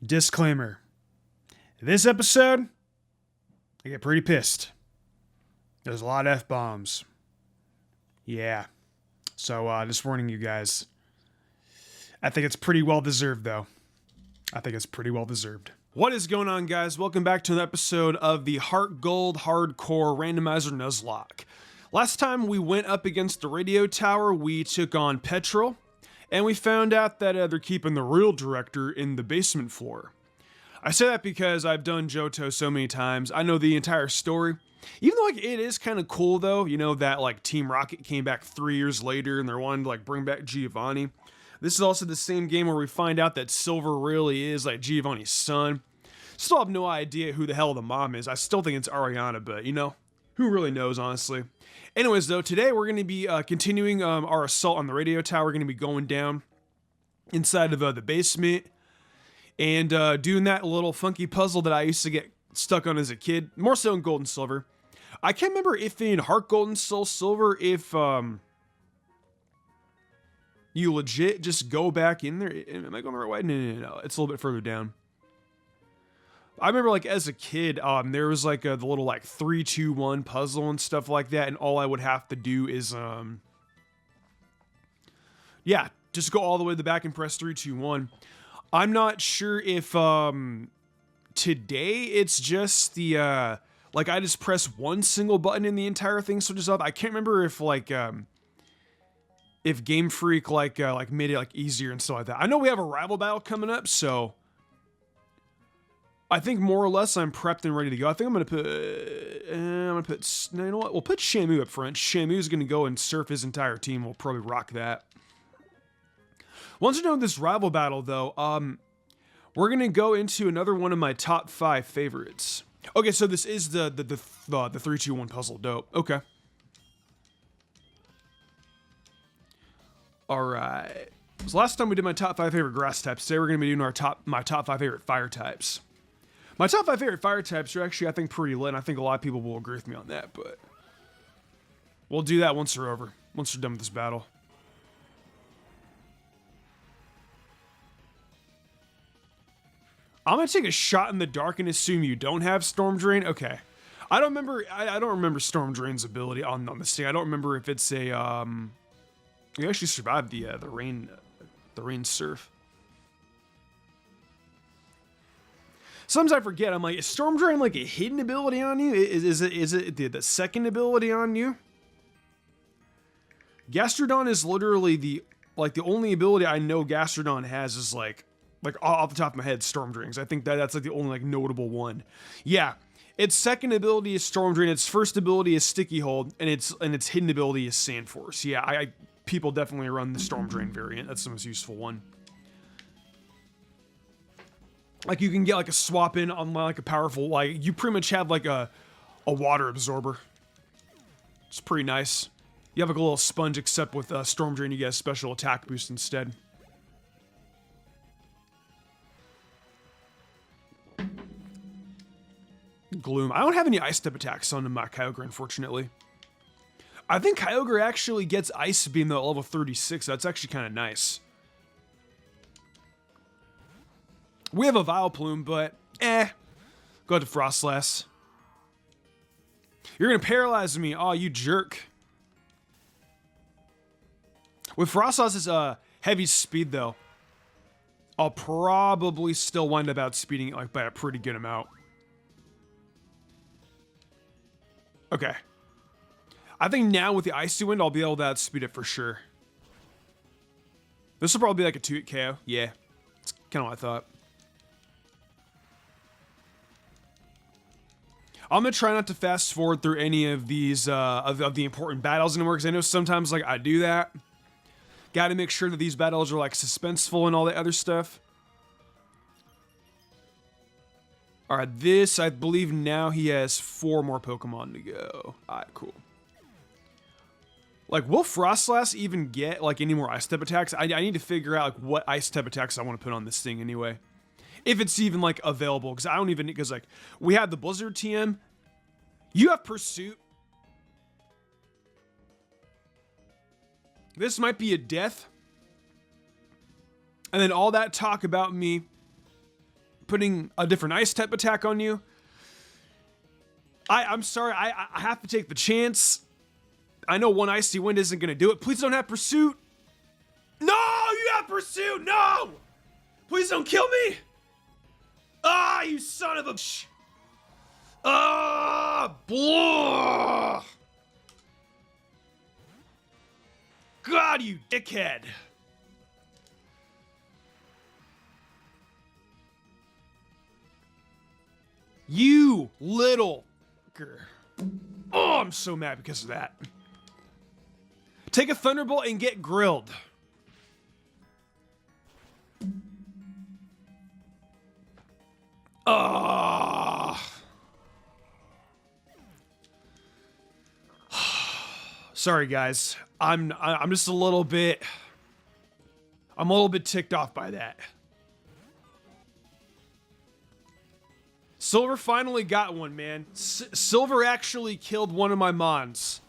Disclaimer. This episode, I get pretty pissed. There's a lot of F-bombs. Yeah. So, just warning you guys. I think it's pretty well deserved, though. I think it's pretty well deserved. What is going on, guys? Welcome back to an episode of the Heartgold Hardcore Randomizer Nuzlocke. Last time we went up against the radio tower, we took on Petrol, and we found out that they're keeping the real director in the basement floor. I say that because I've done Johto so many times. I know the entire story. Even though it is kind of cool, though, you know, that Team Rocket came back 3 years later and they're wanting to bring back Giovanni. This is also the same game where we find out that Silver really is Giovanni's son. Still have no idea who the hell the mom is. I still think it's Ariana, but you know, who really knows, honestly. Anyways, though, today we're going to be continuing our assault on the radio tower. We're going to be going down inside of the basement and doing that little funky puzzle that I used to get stuck on as a kid. More so in Gold and Silver. I can't remember if in Heart Gold and Soul Silver, if you legit just go back in there. Am I going the right way? No. It's a little bit further down. I remember, as a kid, there was, the little, 3, 2, 1 puzzle and stuff like that, and all I would have to do is, yeah, just go all the way to the back and press 3, 2, 1. I'm not sure if, today it's just the, I just press one single button and the entire thing switches up. I can't remember if Game Freak, made it, easier and stuff like that. I know we have a rival battle coming up, so I think more or less I'm prepped and ready to go. I think I'm going to put, no, you know what? We'll put Shamu up front. Shamu's going to go and surf his entire team. We'll probably rock that. Once you're done with this rival battle, though, we're going to go into another one of my top 5 favorites. Okay, so this is the 3, 2, 1 puzzle. Dope. Okay. All right. So last time we did my top 5 favorite grass types. Today we're going to be doing my top 5 favorite fire types. My top 5 favorite fire types are actually, I think, pretty lit, and I think a lot of people will agree with me on that, but we'll do that once they're over, once we're done with this battle. I'm gonna take a shot in the dark and assume you don't have Storm Drain. Okay, I don't remember Storm Drain's ability on this thing. I don't remember if it's a you actually survived the rain surf. Sometimes I forget. I'm like, is Storm Drain a hidden ability on you? Is it the second ability on you? Gastrodon is literally the only ability I know Gastrodon has is off the top of my head, Storm Drains. I think that's the only notable one. Yeah, its second ability is Storm Drain. Its first ability is Sticky Hold, and its hidden ability is Sand Force. Yeah, people definitely run the Storm Drain variant. That's the most useful one. You can get a swap in on a powerful, you pretty much have a water absorber. It's pretty nice. You have a little sponge, except with Storm Drain you get a special attack boost instead. Gloom. I don't have any ice step attacks on my Kyogre, unfortunately. I think Kyogre actually gets Ice Beam at level 36. That's actually kind of nice. We have a Vileplume, but go to Frostlass. You're gonna paralyze me. Oh, you jerk. With Frostlass's heavy speed, though, I'll probably still wind up outspeeding it by a pretty good amount. Okay. I think now with the Icy Wind, I'll be able to outspeed it for sure. This will probably be a 2-hit KO. Yeah. That's kind of what I thought. I'm going to try not to fast forward through any of these, of the important battles anymore, because I know sometimes, I do that. Got to make sure that these battles are, suspenseful and all that other stuff. Alright, this, I believe now he has 4 more Pokemon to go. Alright, cool. Will Frostlass even get, any more Ice Type attacks? I need to figure out, what Ice Type attacks I want to put on this thing anyway. If it's even, available. Because I don't even... Because, we have the Blizzard TM. You have Pursuit. This might be a death. And then all that talk about me putting a different ice type attack on you. I'm sorry, I have to take the chance. I know one Icy Wind isn't going to do it. Please don't have Pursuit. No, you have Pursuit. No. Please don't kill me. Ah, you son of a... Ah, blah. God, you dickhead. You little... Oh, I'm so mad because of that. Take a Thunderbolt and get grilled. Sorry guys. I'm just a little bit... I'm a little bit ticked off by that. Silver finally got one, man. Silver actually killed one of my mons.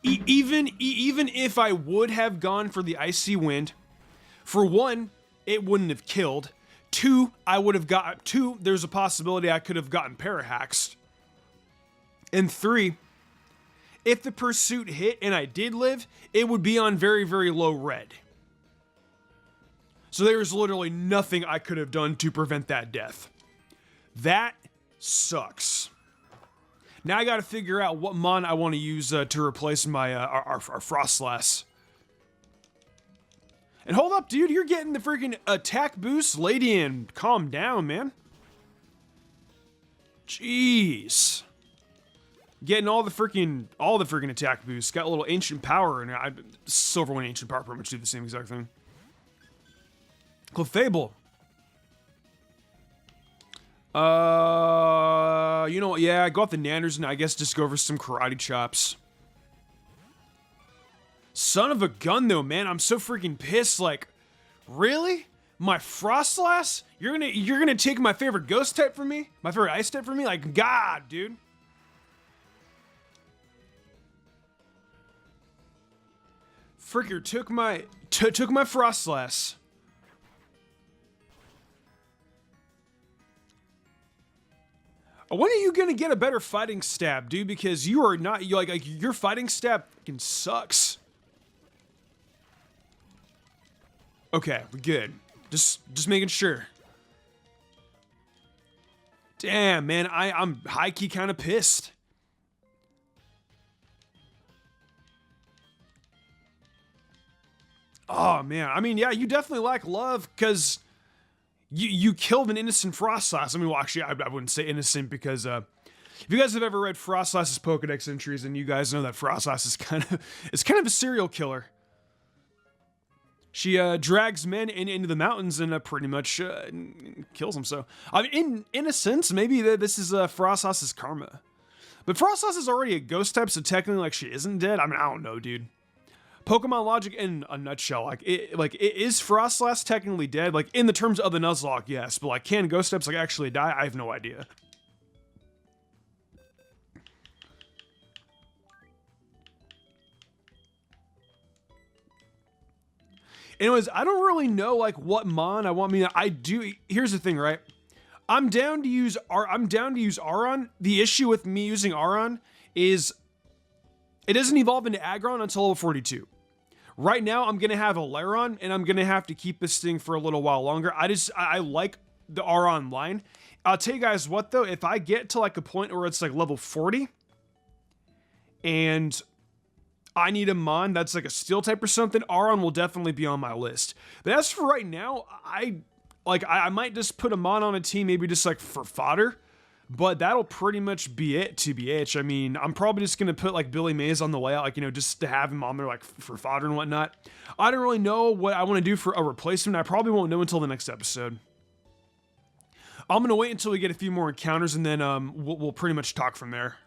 Even if I would have gone for the Icy Wind, for one, it wouldn't have killed. Two, there's a possibility I could have gotten Parahaxed. And three, if the Pursuit hit and I did live, it would be on very, very low red. So there's literally nothing I could have done to prevent that death. That sucks. Now I gotta figure out what mon I want to use to replace my our Frostlass. And hold up, dude, you're getting the freaking attack boost. Ladian, calm down, man. Jeez. Getting all the freaking attack boosts. Got a little Ancient Power, and Silver Wind Ancient Power pretty much do the same exact thing. Clefable. You know what? Yeah, go off the Nanners and I guess just go over some Karate Chops. Son of a gun, though, man. I'm so freaking pissed. Like, really? My Frostlass? You're gonna take my favorite Ghost type from me? My favorite Ice type from me? Like, God, dude. Fricker took my Frostlass. When are you gonna get a better fighting stab, dude? Because you are not, your fighting stab fucking sucks. Okay, we're good. Just making sure. Damn, man, I'm high-key kind of pissed. Oh, man. I mean, yeah, you definitely lack love, because you killed an innocent Frostlass. I mean, well, actually, I wouldn't say innocent, because if you guys have ever read Frostlass's Pokedex entries, then you guys know that Frostlass is kind of a serial killer. She drags men into the mountains and pretty much kills them. So, I mean, in a sense, maybe this is Frostlass's karma. But Frostlass is already a ghost type, so technically, like, she isn't dead. I mean, I don't know, dude. Pokemon logic in a nutshell, is Frostlass technically dead? Like, in the terms of the Nuzlocke, yes, but like, can ghost types like actually die? I have no idea. Anyways, I don't really know like what mon I want. I do. Here's the thing, right? I'm down to use Aron. The issue with me using Aron is it doesn't evolve into Aggron until level 42. Right now, I'm going to have a Lairon, and I'm going to have to keep this thing for a little while longer. I like the Aron line. I'll tell you guys what, though. If I get to, like, a point where it's, like, level 40, and I need a mon that's, like, a Steel type or something, Aron will definitely be on my list. But as for right now, I might just put a mon on a team, maybe just, like, for fodder. But that'll pretty much be it, TBH. I mean, I'm probably just going to put, like, Billy Mays on the layout, like, you know, just to have him on there, like, for fodder and whatnot. I don't really know what I want to do for a replacement. I probably won't know until the next episode. I'm going to wait until we get a few more encounters, and then we'll pretty much talk from there.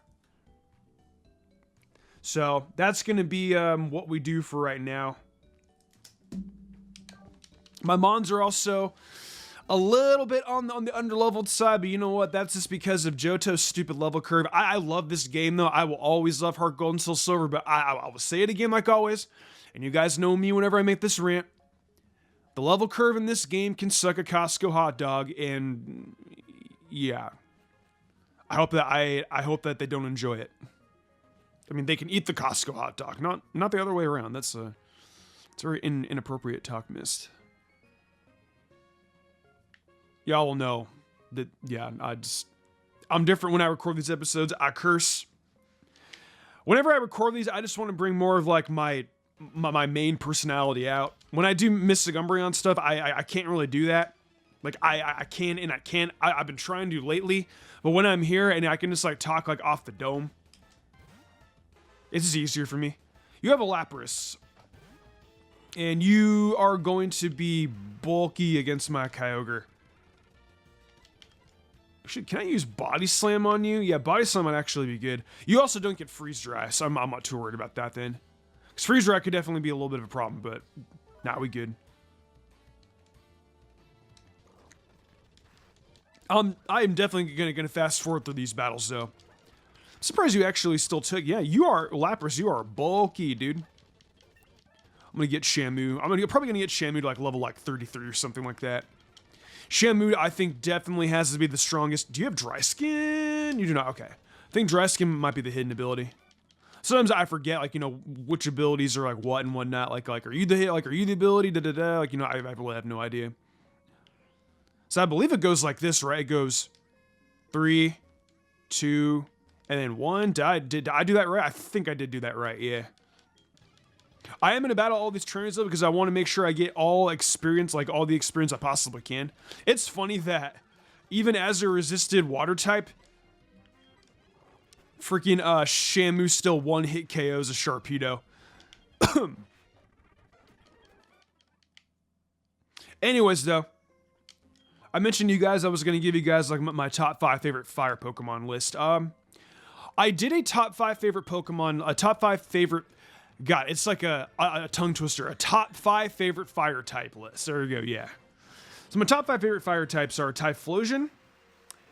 So, that's going to be what we do for right now. My mons are also a little bit on the underleveled side, but you know what? That's just because of Johto's stupid level curve. I love this game, though. I will always love Heartgold and Soul Silver, but I will say it again like always, and you guys know me whenever I make this rant. The level curve in this game can suck a Costco hot dog, and yeah. I hope that they don't enjoy it. I mean, they can eat the Costco hot dog, not the other way around. It's very inappropriate talk, Mist. Y'all will know that, yeah, I'm different when I record these episodes. I curse. Whenever I record these, I just want to bring more of like my main personality out. When I do Mystic Umbreon stuff, I can't really do that. Like, I can and I can't. I've been trying to lately, but when I'm here and I can just like talk like off the dome, it's just easier for me. You have a Lapras, and you are going to be bulky against my Kyogre. Actually, can I use Body Slam on you? Yeah, Body Slam might actually be good. You also don't get Freeze Dry, so I'm not too worried about that then. Because Freeze Dry could definitely be a little bit of a problem, but nah, we good. I am definitely gonna fast forward through these battles though. I'm surprised you actually still took. Yeah, you are Lapras. You are bulky, dude. I'm gonna get Shamu. Probably gonna get Shamu to like level like 33 or something like that. Shamu, I think, definitely has to be the strongest. Do you have Dry Skin? You do not. Okay. I think Dry Skin might be the hidden ability. Sometimes I forget, like, you know, which abilities are like what and whatnot. Like are you the hit? Like, are you the ability? Da da da. Like, you know, I really have no idea. So I believe it goes like this, right? It goes 3, 2, and then 1. Did I do that right? I think I did do that right, yeah. I am going to battle all these trainers though because I want to make sure I get all experience, like all the experience I possibly can. It's funny that even as a resisted water type, freaking Shamu still one-hit KOs a Sharpedo. Anyways though, I mentioned to you guys I was going to give you guys like my top 5 favorite fire Pokemon list. I did a top 5 favorite Pokemon, a top 5 favorite, God, it's like a tongue twister, a top 5 favorite fire type list. There we go, yeah. So my top 5 favorite fire types are Typhlosion.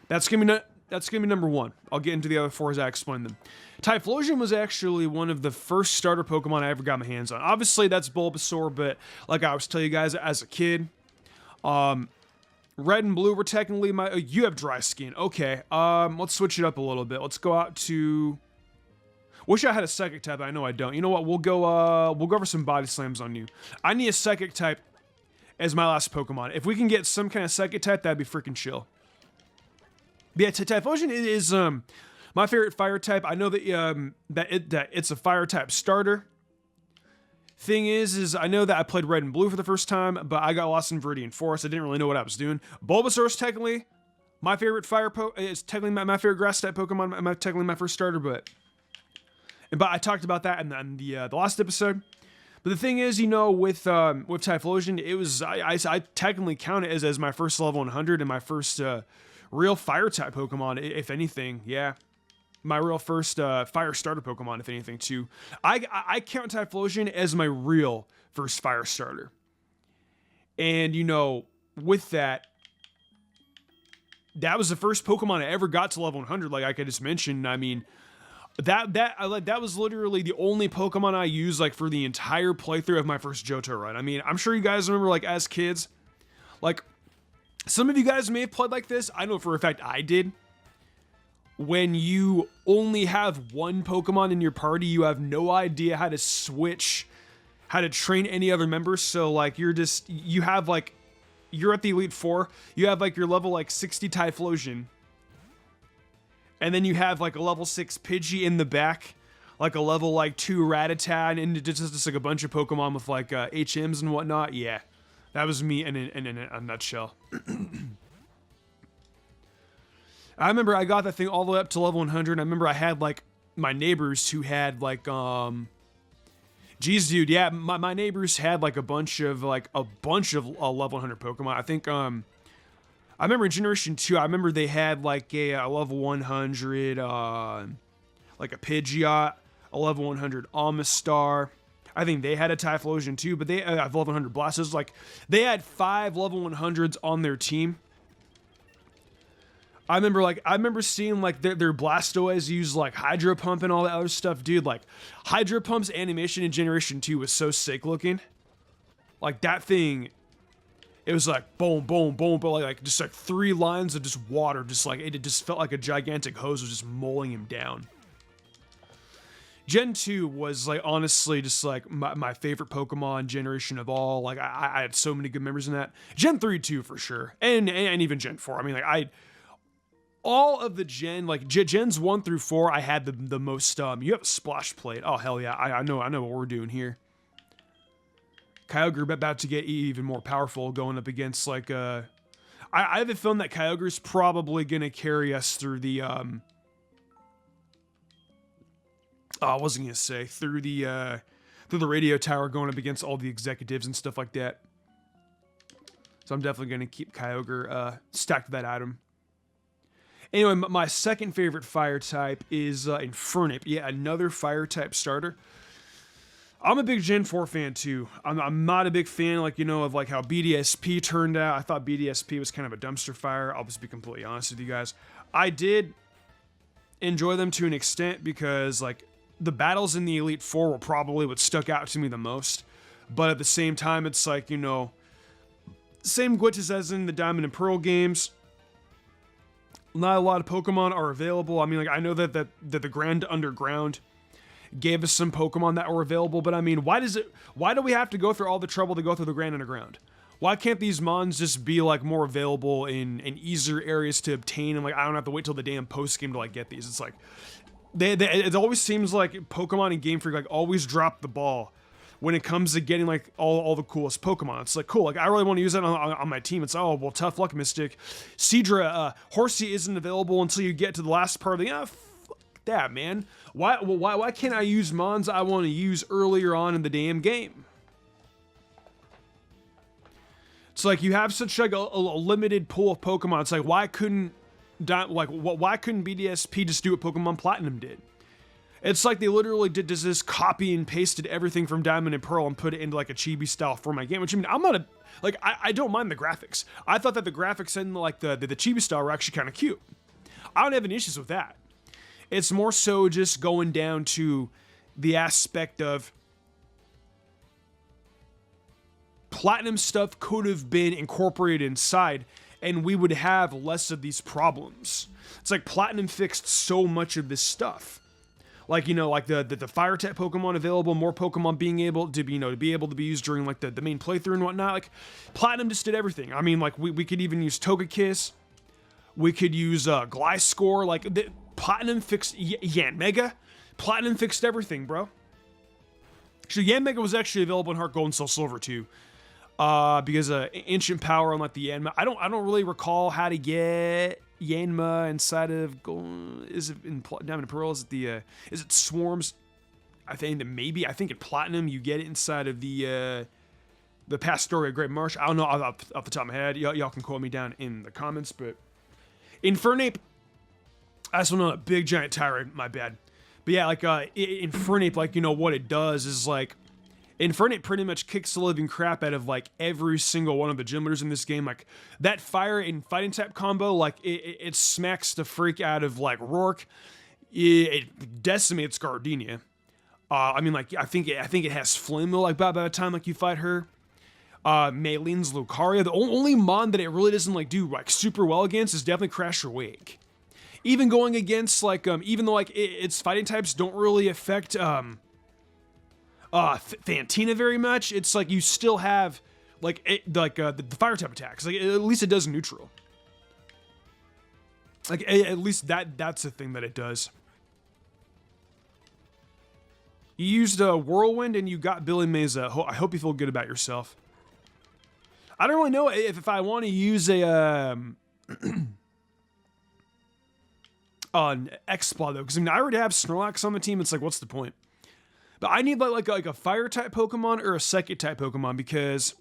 That's gonna be number 1. I'll get into the other 4 as I explain them. Typhlosion was actually one of the first starter Pokemon I ever got my hands on. Obviously that's Bulbasaur, but like I was telling you guys as a kid, Red and Blue were technically my... you have Dry Skin. Okay. Let's switch it up a little bit. Let's go out to... Wish I had a Psychic type. I know I don't. You know what? We'll go for some Body Slams on you. I need a Psychic type as my last Pokemon. If we can get some kind of Psychic type, that'd be freaking chill. But yeah, Typhlosion is my favorite fire type. I know that it's a fire type starter. Thing is I know that I played Red and Blue for the first time, but I got lost in Viridian Forest. I didn't really know what I was doing. Bulbasaur is technically my favorite it's technically my favorite grass type Pokemon, technically my first starter, but I talked about that in the last episode. But the thing is, you know, with Typhlosion, it was I technically count it as my first level 100 and my first real fire type Pokemon, if anything. Yeah. My real first fire starter Pokemon, if anything, too. I count Typhlosion as my real first fire starter. And, you know, with that, that was the first Pokemon I ever got to level 100, like I just mentioned. I mean, that was literally the only Pokemon I used, like, for the entire playthrough of my first Johto run. I mean, I'm sure you guys remember, like, as kids, like, some of you guys may have played like this. I know for a fact I did. When you only have one Pokemon in your party, you have no idea how to switch, how to train any other members. So like you're at the Elite Four, you have like your level like 60 Typhlosion. And then you have like a level 6 Pidgey in the back, like a level like 2 Rattata, and just like a bunch of Pokemon with like HMs and whatnot. Yeah, that was me in a nutshell. I remember I got that thing all the way up to level 100. I remember I had like my neighbors who had like geez, dude, yeah, my neighbors had like a bunch of level 100 Pokemon. I think I remember in Generation 2, I remember they had like a level 100 like a Pidgeot, a level 100 Amistar. I think they had a Typhlosion too, but they have level 100 Blastoise. Like they had 5 level 100s on their team. I remember seeing like their Blastoise use like Hydro Pump and all that other stuff, dude. Like Hydro Pump's animation in Generation 2 was so sick looking. Like that thing It was like boom, boom, boom, but like just like 3 lines of just water, just like it just felt like a gigantic hose was just mowing him down. Gen 2 was like honestly just like my favorite Pokemon generation of all. Like I had so many good memories in that. Gen 3 too for sure, and even Gen 4. I mean like all of the gens 1 through 4, I had the most. You have a Splash Plate. Oh hell yeah, I know what we're doing here. Kyogre about to get even more powerful going up against like I have a feeling that Kyogre's probably gonna carry us through the I wasn't gonna say through the radio tower going up against all the executives and stuff like that. So I'm definitely gonna keep Kyogre stacked with that item. Anyway, my second favorite fire type is Infernape. Yeah, another fire type starter. I'm a big Gen 4 fan too. I'm not a big fan, like, you know, of like how BDSP turned out. I thought BDSP was kind of a dumpster fire. I'll just be completely honest with you guys. I did enjoy them to an extent because like the battles in the Elite Four were probably what stuck out to me the most. But at the same time, it's like, you know, same glitches as in the Diamond and Pearl games. Not a lot of Pokemon are available. I mean, like, I know that the Grand Underground gave us some Pokemon that were available, but I mean, why do we have to go through all the trouble to go through the Grand Underground? Why can't these mons just be like more available in easier areas to obtain, and like I don't have to wait till the damn post game to like get these? It's like it always seems like Pokemon and Game Freak like always drop the ball when it comes to getting like all the coolest Pokemon. It's like, cool, like I really want to use that on my team. It's, oh well, tough luck, Mystic. Seadra, Horsea isn't available until you get to the last part of the that, man. Why can't I use mons I want to use earlier on in the damn game? It's like you have such like a limited pool of Pokemon. It's like why couldn't BDSP just do what Pokemon Platinum did? It's like they literally did this copy and pasted everything from Diamond and Pearl and put it into like a chibi style for my game. Which I mean, I'm not a like I don't mind the graphics. I thought that the graphics in like the chibi style were actually kind of cute. I don't have any issues with that. It's more so just going down to the aspect of Platinum stuff could have been incorporated inside and we would have less of these problems. It's like Platinum fixed so much of this stuff. Like, you know, like the fire type Pokemon available, more Pokemon being able to be, you know, to be able to be used during like the main playthrough and whatnot. Like Platinum just did everything. I mean, like we could even use Togekiss. We could use Gliscor. Like Platinum fixed Yanmega. Platinum fixed everything, bro. Actually, Yanmega was actually available in Heartgold and Soul Silver too, because Ancient Power on like the Yanma. I don't really recall how to get Yanma inside of Gold. Is it in Diamond and Pearl? Is it Swarms? I think in Platinum you get it inside of the Pastoria Great Marsh. I don't know off the top of my head. Y'all can quote me down in the comments, but Infernape. I just want a big giant tirade, my bad. But yeah, like Infernape, like, you know, what it does is like Infernape pretty much kicks the living crap out of like every single one of the gym leaders in this game. Like that fire and fighting type combo, like it smacks the freak out of like Rourke. It decimates Gardenia. I mean, like I think it has Flame Mill like by the time like you fight her. Maylene's Lucaria. The only mon that it really doesn't like do like super well against is definitely Crasher Wake. Even going against like even though like its fighting types don't really affect Fantina very much, it's like you still have like the fire type attacks. Like at least it does neutral. Like at least that's the thing that it does. You used a Whirlwind and you got Billy Mesa. I hope you feel good about yourself. I don't really know if I want to use a on X-Paw though, because I mean I already have Snorlax on the team. It's like, what's the point? But I need like a fire type Pokemon or a psychic type Pokemon, because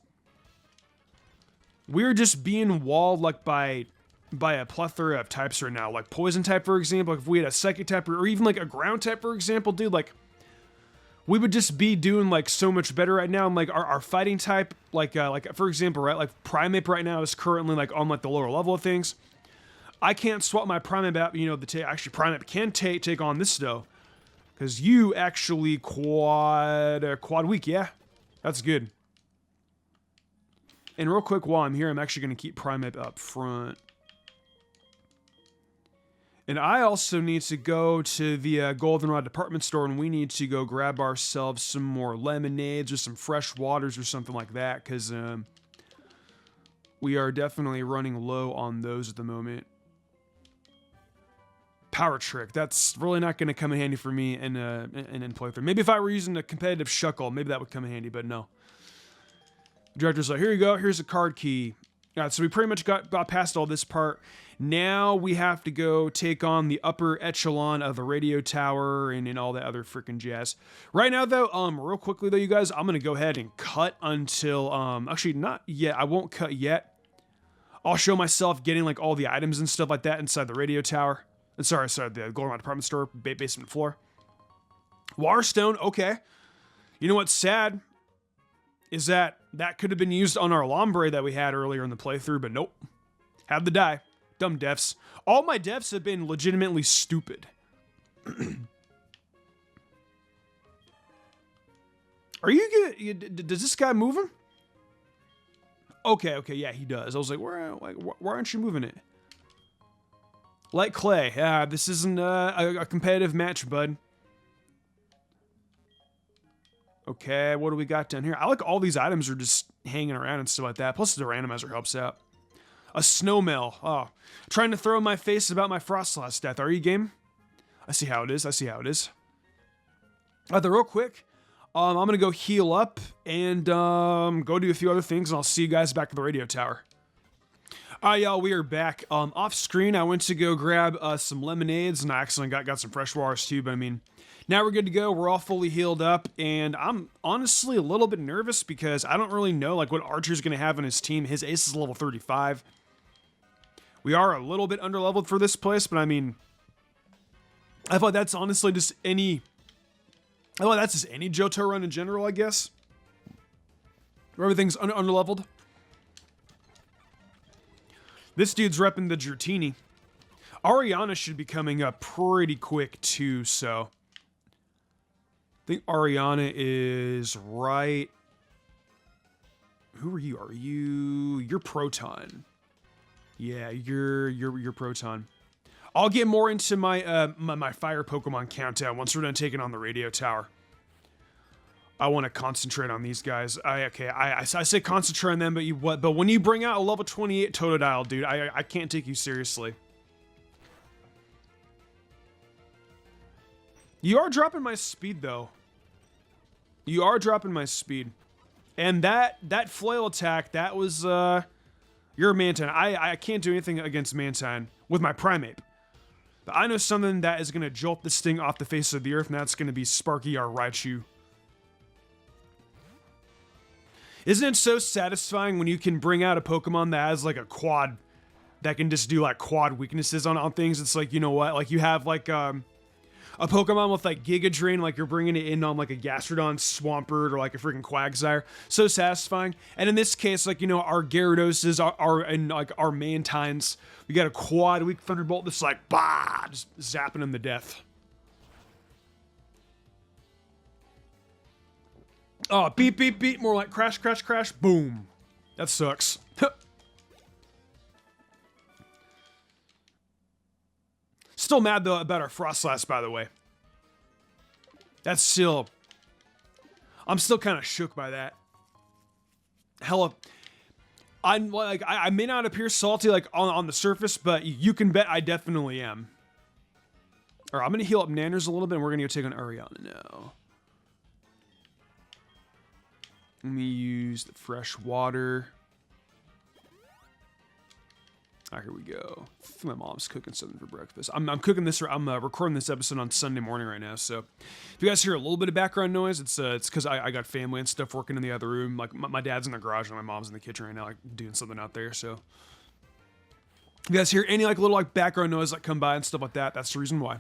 we're just being walled like by a plethora of types right now. Like poison type, for example. Like if we had a psychic type or even like a ground type, for example, dude, like we would just be doing like so much better right now. And like our fighting type, like for example, right, like Primeape right now is currently like on like the lower level of things. I can't swap my Primeape out, you know, actually Primeape can take on this though. Because you actually quad weak, yeah? That's good. And real quick, while I'm here, I'm actually going to keep Primeape up front. And I also need to go to the Goldenrod department store, and we need to go grab ourselves some more lemonades or some fresh waters or something like that, because we are definitely running low on those at the moment. Power Trick. That's really not going to come in handy for me in playthrough. Maybe if I were using a competitive Shuckle, maybe that would come in handy, but no. Director's like, here you go. Here's a card key. All right, so we pretty much got past all this part. Now we have to go take on the upper echelon of the radio tower and all that other freaking jazz. Right now, though, real quickly, though, you guys, I'm going to go ahead and cut until, actually, not yet. I won't cut yet. I'll show myself getting, like, all the items and stuff like that inside the radio tower. Sorry, the Goldenrod department store, basement floor. Waterstone, okay. You know what's sad? Is that could have been used on our Lombre that we had earlier in the playthrough, but nope. Had to die. Dumb devs. All my devs have been legitimately stupid. Are you good? Does this guy move him? Okay, yeah, he does. I was like, why aren't you moving it? Like clay. This isn't a competitive match, bud. Okay, what do we got down here? I like all these items are just hanging around and stuff like that. Plus the randomizer helps out. A snowmail. Oh, trying to throw in my face about my Frostlass death. Are you game? I see how it is. Real quick, I'm going to go heal up and go do a few other things, and I'll see you guys back at the radio tower. Alright, y'all, we are back. Off screen, I went to go grab some lemonades, and I accidentally got some fresh waters too, but I mean, now we're good to go. We're all fully healed up, and I'm honestly a little bit nervous because I don't really know like what Archer's going to have on his team. His ace is level 35. We are a little bit underleveled for this place, but I mean, I thought that's honestly just any... I thought that's just any Johto run in general, I guess. Where everything's underleveled. This dude's repping the Dratini. Ariana should be coming up pretty quick too, so... I think Ariana is right... Who are you? You're Proton. Yeah, you're Proton. I'll get more into my my fire Pokemon countdown once we're done taking on the radio tower. I want to concentrate on these guys. I say concentrate on them, but when you bring out a level 28 Totodile, dude, I can't take you seriously. You are dropping my speed though. You are dropping my speed. And that flail attack, that was you're a Mantine. I can't do anything against Mantine with my Primeape. But I know something that is gonna jolt this thing off the face of the earth, and that's gonna be Sparky or Raichu. Isn't it so satisfying when you can bring out a Pokemon that has like a quad that can just do like quad weaknesses on things? It's like, you know what? Like you have like a Pokemon with like Giga Drain, like you're bringing it in on like a Gastrodon, Swampert, or like a freaking Quagsire. So satisfying. And in this case, like, you know, our Gyarados and like our Mantines, we got a quad weak Thunderbolt that's like, bah, just zapping them to death. Oh, beep, beep, beep. More like crash, crash, crash. Boom. That sucks. Still mad, though, about our Frostlass, by the way. That's still... I'm still kind of shook by that. Hella... I may not appear salty, like, on the surface, but you can bet I definitely am. Alright, I'm going to heal up Nanners a little bit, and we're going to go take on Ariana now. Let me use the fresh water. Alright, here we go. I think my mom's cooking something for breakfast. I'm cooking this. I'm recording this episode on Sunday morning right now. So, if you guys hear a little bit of background noise, it's because I got family and stuff working in the other room. Like my dad's in the garage and my mom's in the kitchen right now, like doing something out there. So, if you guys hear any like little like background noise like come by and stuff like that, that's the reason why.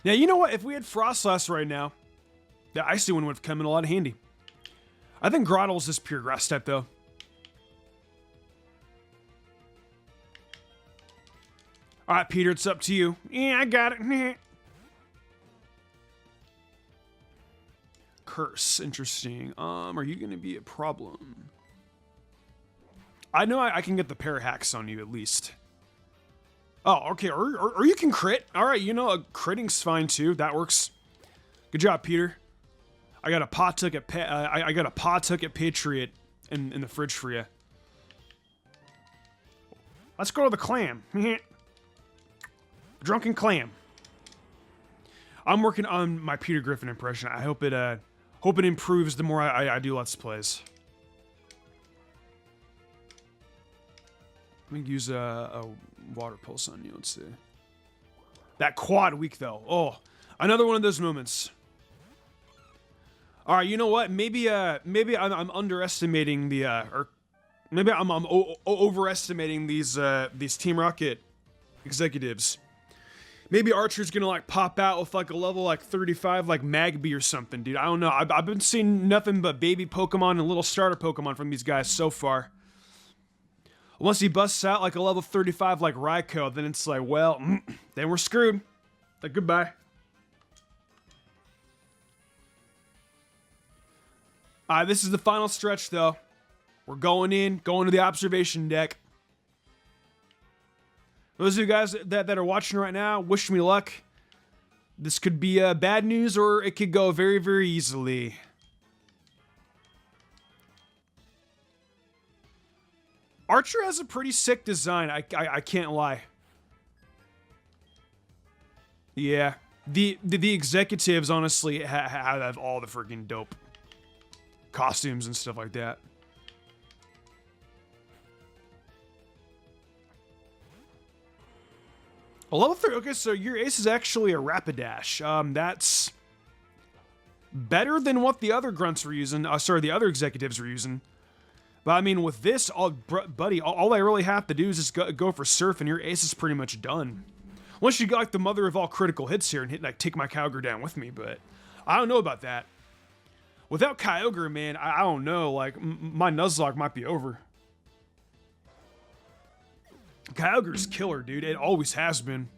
Now, you know what? If we had Frostlass right now, the Icy one would have come in a lot of handy. I think Grottle's just pure grass type though. Alright, Peter, it's up to you. Yeah, I got it. curse. Interesting. Are you gonna be a problem? I know I can get the pair hacks on you at least. Oh, okay. Or you can crit. All right, you know, critting's fine too. That works. Good job, Peter. I got a pot took at I got a pot took at Patriot in the fridge for you. Let's go to the clam. Drunken clam. I'm working on my Peter Griffin impression. I hope it improves the more I do Let's Plays. Let me use a water pulse on you. Let's see. That quad weak though. Oh, another one of those moments. All right, you know what? Maybe I'm underestimating the or maybe I'm overestimating these Team Rocket executives. Maybe Archer's gonna like pop out with like a level like 35 like Magby or something, dude. I don't know. I've been seeing nothing but baby Pokemon and little starter Pokemon from these guys so far. Once he busts out like a level 35 like Raikou, then it's like, well, then we're screwed. Like, goodbye. This is the final stretch, though. We're going to the observation deck. Those of you guys that are watching right now, wish me luck. This could be bad news, or it could go very, very easily. Archer has a pretty sick design, I can't lie. Yeah. The executives, honestly, have all the freaking dope costumes and stuff like that. A level 3, okay, so your ace is actually a Rapidash. That's better than what the other grunts were using. Sorry, the other executives were using. But I mean, with this, buddy, all I really have to do is just go for Surf, and your ace is pretty much done. Unless you got like the mother of all critical hits here and hit like take my Kyogre down with me, but I don't know about that. Without Kyogre, man, I don't know. Like my Nuzlocke might be over. Kyogre's killer, dude. It always has been.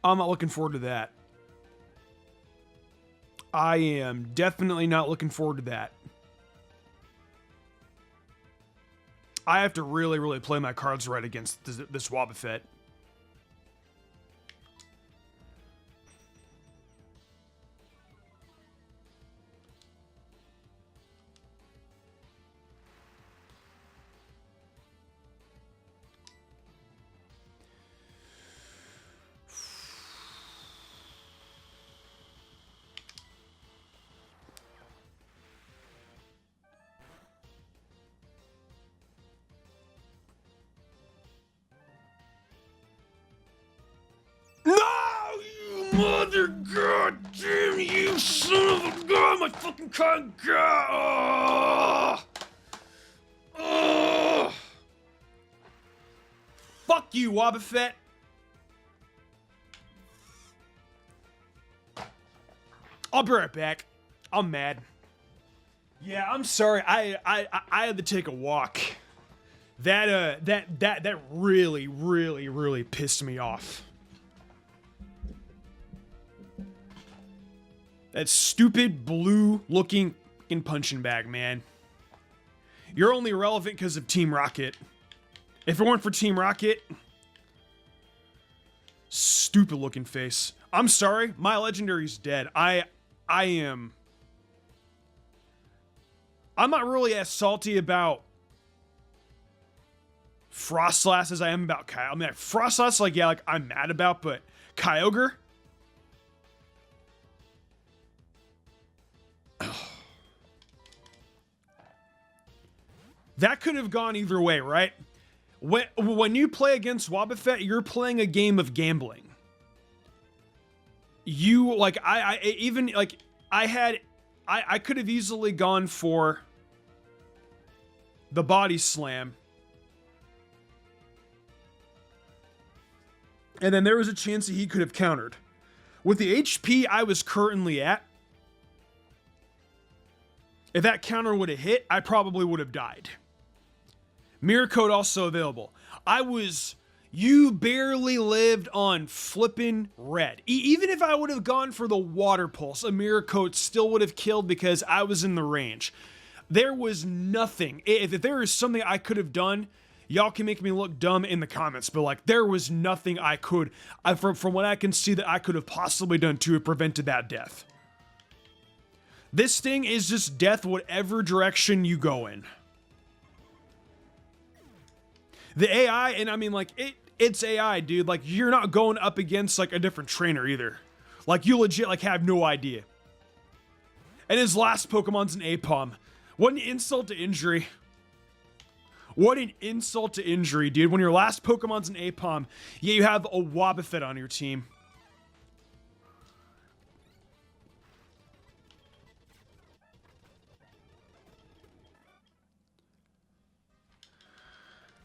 I'm not looking forward to that. I am definitely not looking forward to that. I have to really, really play my cards right against this Wobbuffet. Mother goddamn you son of a god, my fucking god. Fuck you, Wobbuffet. I'll be right back. I'm mad. Yeah, I'm sorry. I had to take a walk. That really pissed me off. That stupid blue-looking punching bag, man. You're only relevant because of Team Rocket. If it weren't for Team Rocket... Stupid-looking face. I'm sorry, my legendary's dead. I'm not really as salty about Frostlass as I am about Kyogre. I mean, Frostlass, like, yeah, like, I'm mad about, but Kyogre? That could have gone either way, right? When you play against Wobbuffet, you're playing a game of gambling. You, like, I could have easily gone for the body slam. And then there was a chance that he could have countered. With the HP I was currently at, if that counter would have hit, I probably would have died. Mirror Code also available. You barely lived on flippin' red. Even if I would have gone for the water pulse, a Mirror Coat still would have killed because I was in the range. There was nothing. If there is something I could have done, y'all can make me look dumb in the comments, but like there was nothing I could, from what I can see, that I could have possibly done to have prevented that death. This thing is just death whatever direction you go in. The AI, and I mean like it's AI, dude. Like you're not going up against like a different trainer either. Like you legit like have no idea. And his last Pokemon's an Apom. What an insult to injury. What an insult to injury, dude. When your last Pokemon's an Apom, yeah, you have a Wobbuffet on your team.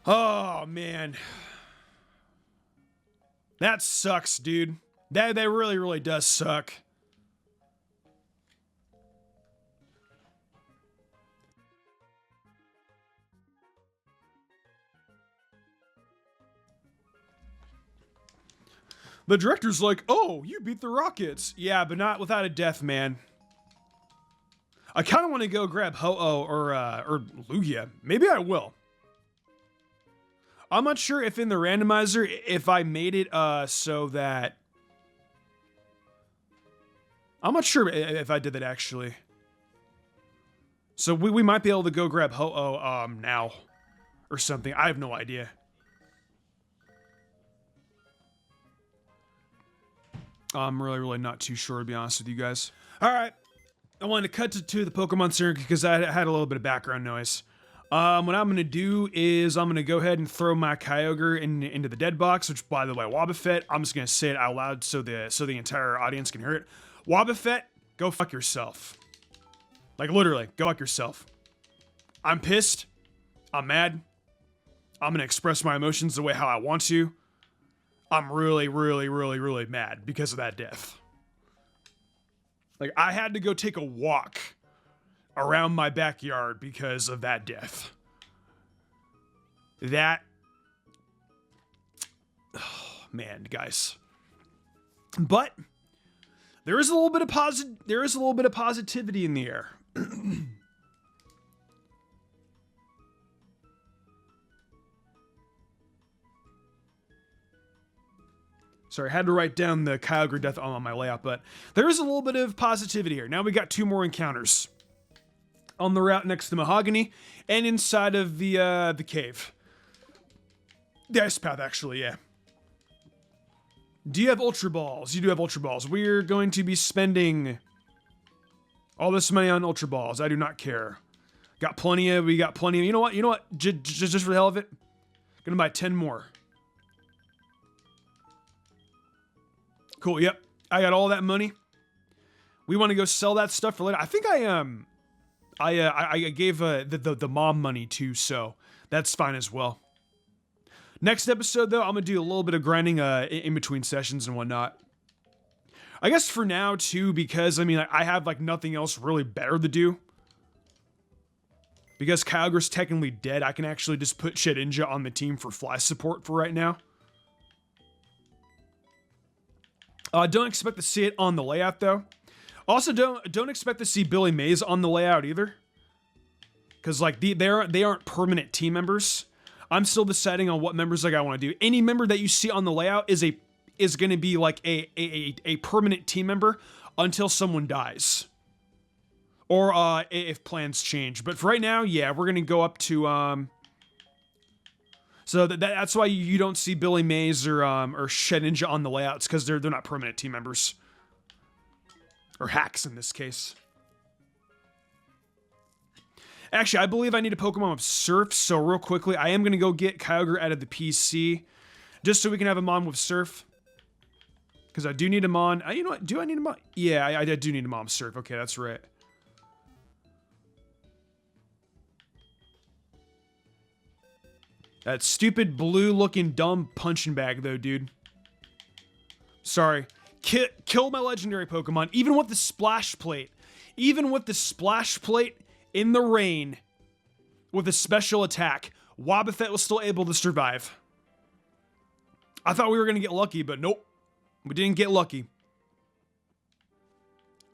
Oh, man. That sucks, dude. That really, really does suck. The director's like, oh, you beat the Rockets. Yeah, but not without a death, man. I kind of want to go grab Ho-Oh or Lugia. Maybe I will. I'm not sure if in the randomizer, if I made it so that... I'm not sure if I did that actually. So we might be able to go grab Ho-Oh now. Or something. I have no idea. I'm really, really not too sure, to be honest with you guys. Alright. I wanted to cut to the Pokemon Center because I had a little bit of background noise. What I'm going to do is I'm going to go ahead and throw my Kyogre into the dead box, which, by the way, Wobbuffet, I'm just going to say it out loud so the entire audience can hear it. Wobbuffet, go fuck yourself. Like, literally, go fuck yourself. I'm pissed. I'm mad. I'm going to express my emotions the way how I want to. I'm really, really, really, really mad because of that death. Like, I had to go take a walk around my backyard because of that death. That... Oh, man, guys. But there is a little bit of positivity in the air. Sorry, I had to write down the Kyogre death on my layout, but there is a little bit of positivity here. Now we got 2 more encounters on the route next to Mahogany and inside of the cave. The ice path, actually, yeah. Do you have Ultra Balls? You do have Ultra Balls. We're going to be spending all this money on Ultra Balls. I do not care. We got plenty of. You know what? Just for the hell of it, gonna buy 10 more. Cool, yep. I got all that money. We want to go sell that stuff for later. I think I gave the mom money too, so that's fine as well. Next episode, though, I'm going to do a little bit of grinding in between sessions and whatnot. I guess for now, too, because, I mean, I have, like, nothing else really better to do. Because Kyogre's technically dead, I can actually just put Shedinja on the team for fly support for right now. Don't expect to see it on the layout, though. Also, don't expect to see Billy Mays on the layout either. Because, like, they aren't permanent team members. I'm still deciding on what members like I want to do. Any member that you see on the layout is going to be like a permanent team member until someone dies. Or if plans change. But for right now, yeah, we're going to go up to... So that's why you don't see Billy Mays or Shedinja on the layouts, because they're not permanent team members. Or hacks in this case. Actually, I believe I need a Pokemon with Surf, so real quickly, I am going to go get Kyogre out of the PC, just so we can have a Mon with Surf. Because I do need a Mon. You know what? Do I need a Mon? Yeah, I do need a Mon with Surf. Okay, that's right. That stupid blue-looking dumb punching bag, though, dude. Sorry. Kill my legendary Pokemon, even with the Splash Plate. Even with the Splash Plate in the rain with a special attack. Wobbuffet was still able to survive. I thought we were going to get lucky, but nope. We didn't get lucky.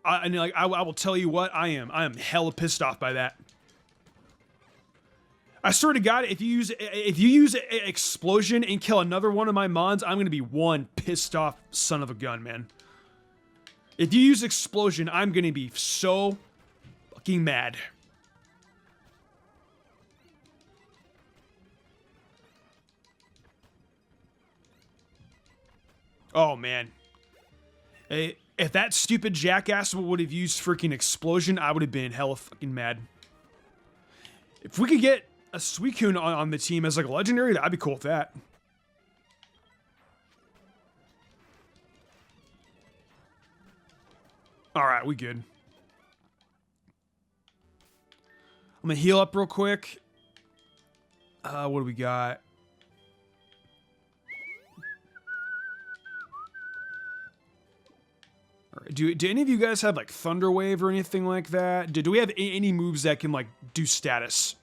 I will tell you what, I am hella pissed off by that. I swear to God, if you use explosion and kill another one of my mons, I'm gonna be one pissed off son of a gun, man. If you use explosion, I'm gonna be so fucking mad. Oh man. If that stupid jackass would have used freaking explosion, I would have been hella fucking mad. If we could get a Suicune on the team as like a legendary, I'd be cool with that. Alright, we good. I'm gonna heal up real quick. What do we got? Alright, do any of you guys have like Thunder Wave or anything like that? Do we have any moves that can like do status?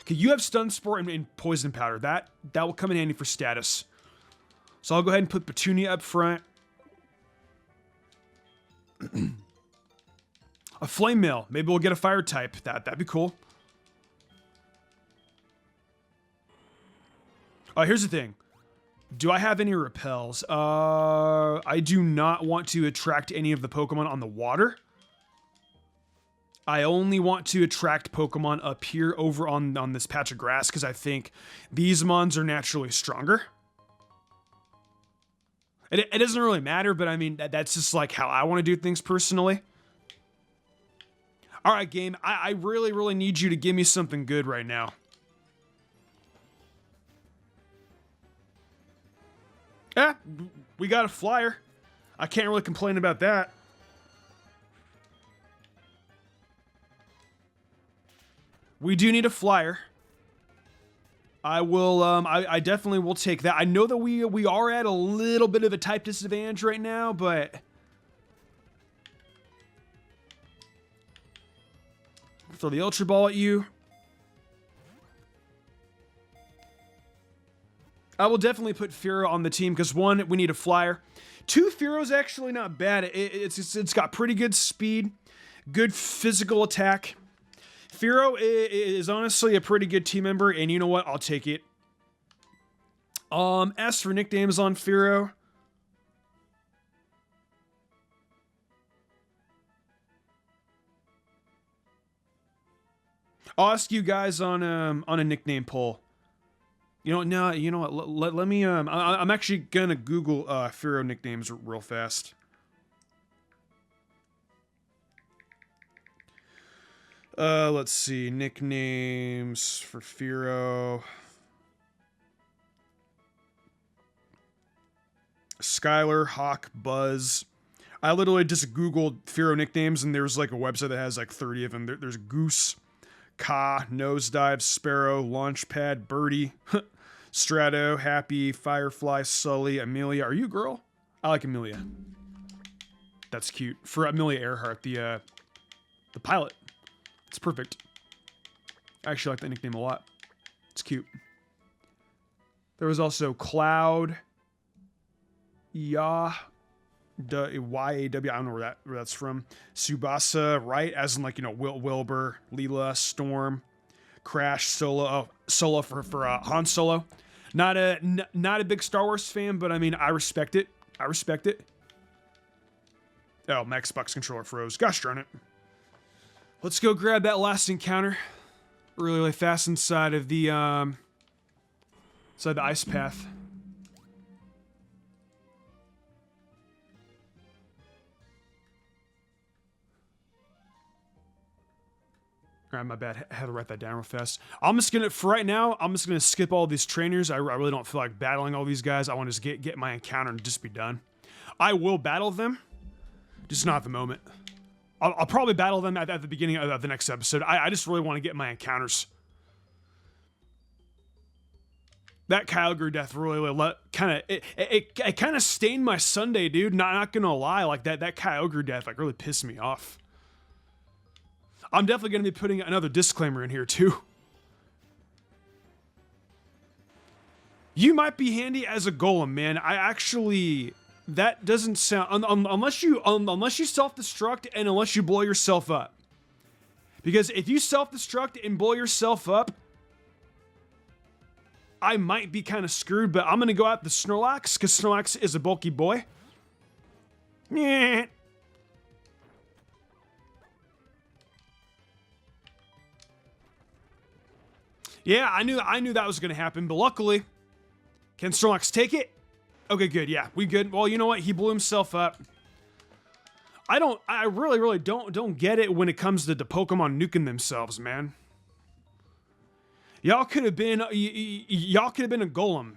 Okay, you have Stun Sport and Poison Powder. That will come in handy for status. So I'll go ahead and put Petunia up front. A Flame Mail. Maybe we'll get a Fire type. That'd be cool. Here's the thing. Do I have any repels? I do not want to attract any of the Pokemon on the water. I only want to attract Pokemon up here over on this patch of grass because I think these mons are naturally stronger. It doesn't really matter, but I mean, that's just like how I want to do things personally. Alright, game, I really, really need you to give me something good right now. Yeah, we got a flyer. I can't really complain about that. We do need a flyer. I will, I definitely will take that. I know that we are at a little bit of a type disadvantage right now, but... Throw the Ultra Ball at you. I will definitely put Fearow on the team, because one, we need a flyer. Two, Fearow's actually not bad. It's got pretty good speed, good physical attack. Fearow is honestly a pretty good team member, and you know what? I'll take it. As for nicknames on Fearow, I'll ask you guys on a nickname poll. You know, no, you know what? Let me. I'm actually gonna Google Fearow nicknames real fast. Let's see, nicknames for Fearow. Skylar, Hawk, Buzz. I literally just Googled Fearow nicknames, and there's like a website that has like 30 of them. There's Goose, Ka, Nosedive, Sparrow, Launchpad, Birdie, Strato, Happy, Firefly, Sully, Amelia. Are you a girl? I like Amelia. That's cute. For Amelia Earhart, the pilot. It's perfect. I actually like that nickname a lot. It's cute. There was also Cloud, Y-A-W, I don't know where that's from. Tsubasa, right? As in like, you know, Wilbur, Leela, Storm, Crash, Solo. Oh, Solo for Han Solo. Not a big Star Wars fan, but I mean, I respect it. I respect it. Oh, my Xbox controller froze. Gosh darn it. Let's go grab that last encounter really, really fast inside of the ice path. Alright, my bad. I had to write that down real fast. I'm just gonna, for right now, I'm just gonna skip all these trainers. I really don't feel like battling all these guys. I want to just get my encounter and just be done. I will battle them, just not at the moment. I'll probably battle them at the beginning of the next episode. I just really want to get my encounters. That Kyogre death really kind of stained my Sunday, dude. Not gonna lie, like that Kyogre death like really pissed me off. I'm definitely gonna be putting another disclaimer in here too. You might be handy as a golem, man. I actually... That doesn't sound... unless you self-destruct and unless you blow yourself up. Because if you self-destruct and blow yourself up, I might be kind of screwed, but I'm going to go out the Snorlax, because Snorlax is a bulky boy. Yeah. Yeah, I knew that was going to happen, but luckily, can Snorlax take it? Okay, good. Yeah, we good. Well, you know what? He blew himself up. I really don't get it when it comes to the Pokemon nuking themselves, man. Y'all could have been a golem.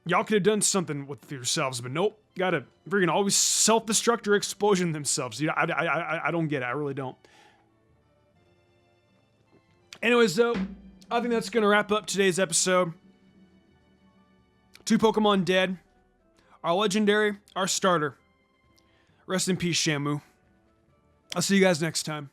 Y'all could have done something with yourselves, but nope. Gotta freaking always self-destruct or explosion themselves. You know, I don't get it. I really don't. Anyways, though, I think that's gonna wrap up today's episode. 2 Pokemon dead. Our legendary, our starter. Rest in peace, Shamu. I'll see you guys next time.